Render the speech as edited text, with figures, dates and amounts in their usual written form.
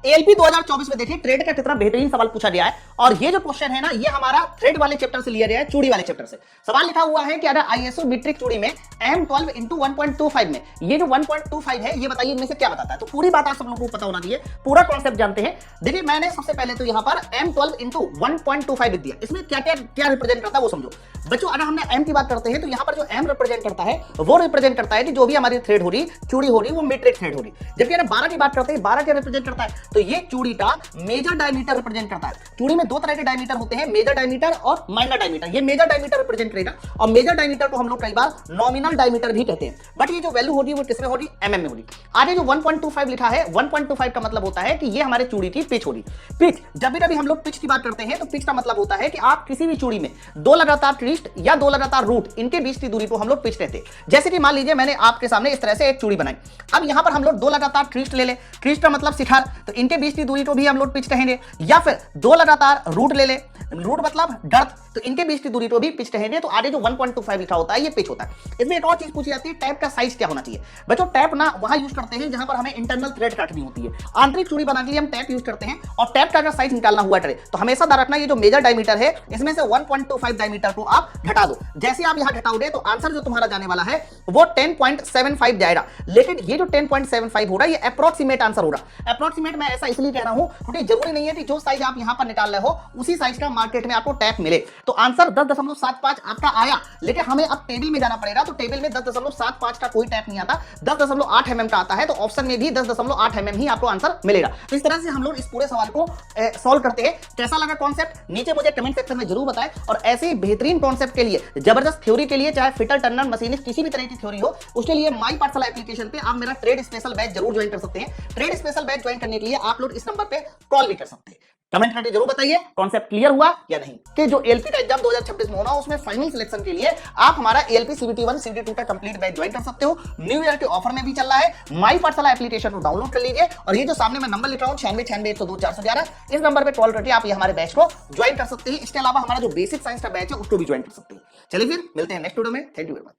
ALP 2024 में देखिए trade का कितना बेहतरीन सवाल पूछा गया है। और ये जो क्वेश्चन है ना, ये हमारा थ्रेड वाले चैप्टर से लिया गया है, चूड़ी वाले चैप्टर से। सवाल लिखा हुआ है कि अगर आईएसओ मीट्रिक चूड़ी में M12 इंटू 1.25 में, ये जो 1.25 है, ये बताइए इनमें से क्या बताता है। तो पूरी बात आप सब लोगों को पता होना चाहिए, पूरा कॉन्सेप्ट जानते हैं। देखिए मैंने सबसे पहले तो यहाँ पर M12 इंटू 1.25 लिख दिया। इसमें क्या क्या क्या रिप्रेजेंट करता है वो समझो बच्चों। अगर हमने M की बात करते हैं तो यहाँ पर जो M रिप्रेजेंट करता है वो रिप्रेजेंट करता है कि जो भी हमारी थ्रेड हो रही, चूड़ी हो रही, वो मीट्रिक थ्रेड हो रही। जबकि अगर 12 की बात करते हैं, 12 क्या रिप्रेजेंट करता है, तो ये चूड़ी का मेजर डायमीटर रिप्रेजेंट करता है। चूड़ी में दो तरह के डायमीटर होते हैं, मेजर डायमीटर और माइनर डायमीटर। ये मेजर डायमीटर रिप्रेजेंट करेगा और मेजर डायमीटर को हम लोग कई बार नॉमिनल डायमीटर भी कहते हैं। बट ये जो वैल्यू होगी वो किसमें होगी, एमएम में होगी। आगे जो 1.25 लिखा है, 1.25 का मतलब होता है कि ये हमारे चूड़ी की पिच होगी। पिच, जब भी हम लोग पिच की बात करते हैं तो पिच का मतलब होता है कि आप किसी भी चूड़ी में दो लगातार ट्विस्ट या दो लगातार रूट, इनके बीच की दूरी को हम लोग पिच कहते हैं। जैसे कि मान लीजिए मैंने आपके सामने इस तरह से एक चूड़ी बनाई, अब यहां पर हम लोग दो लगातार ट्विस्ट ले ले, ट्विस्ट का मतलब शिखर, तो इनके बीच की दूरी को भी हम लोग पिच कहेंगे। या फिर दो लगातार रूट ले ले, रूट मतलब गर्त, तो इनके बीच की दूरी को भी पिच कहेंगे। तो आगे जो 1.25 लिखा होता है ये पिच होता है। इसमें एक और चीज पूछी जाती है, टैप का साइज क्या होना चाहिए। बच्चों टैप ना वहां यूज करते हैं जहां पर हमें इंटरनल थ्रेड काटनी होती है। आंतरिक चूड़ी बनाने के लिए हम टैप यूज करते हैं और टैप का अगर साइज निकालना हुआ करे तो हमेशा ध्यान रखना, ये जो मेजर डायमीटर है इसमें से 1.25 डायमीटर को आप घटा दो। जैसे आप यहां घटाओगे तो आंसर जो तुम्हारा जाने वाला है वो 10.75 जाएगा। लेकिन ये जो 10.75 हो रहा है ये अप्रोक्सीमेट आंसर हो रहा है। अप्रोक्सीमेट मैं ऐसा इसलिए कह रहा हूं क्योंकि जरूरी नहीं है कि जो साइज आप यहां पर निकाल रहे हो उसी साइज का मार्केट में आपको टैप मिले। तो आंसर 10.75 आपका आया, लेकिन हमें अब टेबल में जाना पड़ेगा। तो टेबल में 10.75 का कोई टैप नहीं आता, 10.8 mm का आता है। तो ऑप्शन में भी 10.8 mm ही आपको आंसर मिलेगा। तो इस तरह से हम लोग इस पूरे सवाल को सॉल्व करते हैं। कैसा लगा कॉन्सेप्ट नीचे मुझे कमेंट सेक्शन में जरूर बताएं। और ऐसे बेहतरीन कॉन्सेप्ट के लिए, जबरदस्त थ्योरी के लिए, चाहे फिटर टर्नर मशीनिस्ट किसी भी तरह की थ्योरी हो, उसके लिए माई पाठशाला एप्लीकेशन पे आप मेरा ट्रेड स्पेशल बैच जरूर ज्वाइन कर सकते हैं। ट्रेड स्पेशल बैच ज्वाइन करने के लिए आप लोग इस नंबर पे कॉल भी कर सकते हैं। कमेंट करके जरूर बताइए कॉन्सेप्ट क्लियर हुआ या नहीं। कि जो एलपी का एग्जाम 2026 में होना उसमें फाइनल सिलेक्शन के लिए आप हमारा एलपी सीबीटी 1 सीबीटी 2 का कंप्लीट बैच ज्वाइन कर सकते हो। न्यू ईयर के ऑफर में भी चल रहा है। माई पाठशाला एप्लीकेशन को डाउनलोड कर लीजिए और ये जो सामने मैं नंबर लिख रहा हूं 9696102411, इस नंबर पे कॉल करके आप ये हमारे बैच को ज्वाइन कर सकते हैं। इसके अलावा हमारा जो बेसिक साइंस का बैच है उसको भी ज्वाइन कर सकते हैं। चलिए फिर मिलते हैं नेक्स्ट वीडियो में। Thank you very much.